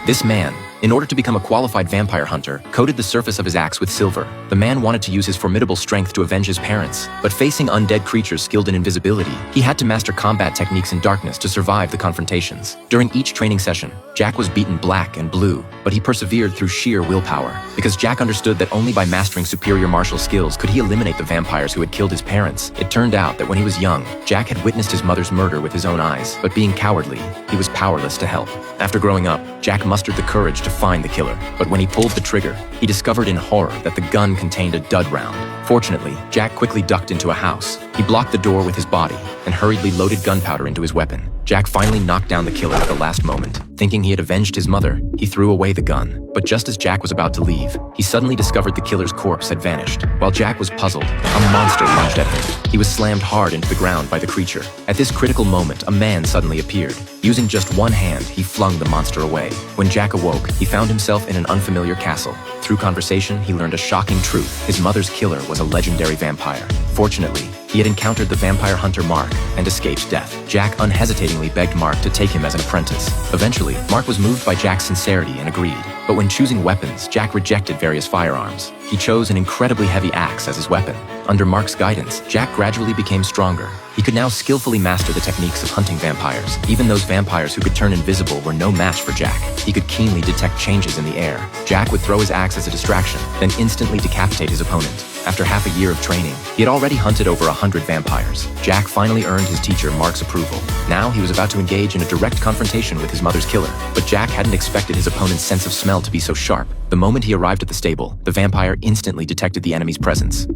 This man, in order to become a qualified vampire hunter, coated the surface of his axe with silver. The man wanted to use his formidable strength to avenge his parents, but facing undead creatures skilled in invisibility, he had to master combat techniques in darkness to survive the confrontations. During each training session, Jack was beaten black and blue, but he persevered through sheer willpower, because Jack understood that only by mastering superior martial skills could he eliminate the vampires who had killed his parents. It turned out that when he was young, Jack had witnessed his mother's murder with his own eyes, but being cowardly, he was powerless to help. After growing up, Jack mustered the courage to find the killer, but when he pulled the trigger, he discovered in horror that the gun contained a dud round. Fortunately, Jack quickly ducked into a house. He blocked the door with his body and hurriedly loaded gunpowder into his weapon. Jack finally knocked down the killer at the last moment. Thinking he had avenged his mother, he threw away the gun. But just as Jack was about to leave, he suddenly discovered the killer's corpse had vanished. While Jack was puzzled, a monster lunged at him. He was slammed hard into the ground by the creature. At this critical moment, a man suddenly appeared. Using just one hand, he flung the monster away. When Jack awoke, he found himself in an unfamiliar castle. Through conversation, he learned a shocking truth. His mother's killer was a legendary vampire. Fortunately, he had encountered the vampire hunter Mark and escaped death. Jack unhesitatingly begged Mark to take him as an apprentice. Eventually, Mark was moved by Jack's sincerity and agreed. But when choosing weapons, Jack rejected various firearms. He chose an incredibly heavy axe as his weapon. Under Mark's guidance, Jack gradually became stronger. He could now skillfully master the techniques of hunting vampires. Even those vampires who could turn invisible were no match for Jack. He could keenly detect changes in the air. Jack would throw his axe as a distraction, then instantly decapitate his opponent. After half a year of training, he had already hunted over 100 vampires. Jack finally earned his teacher Mark's approval. Now he was about to engage in a direct confrontation with his mother's killer. But Jack hadn't expected his opponent's sense of smell to be so sharp. The moment he arrived at the stable, the vampire instantly detected the enemy's presence.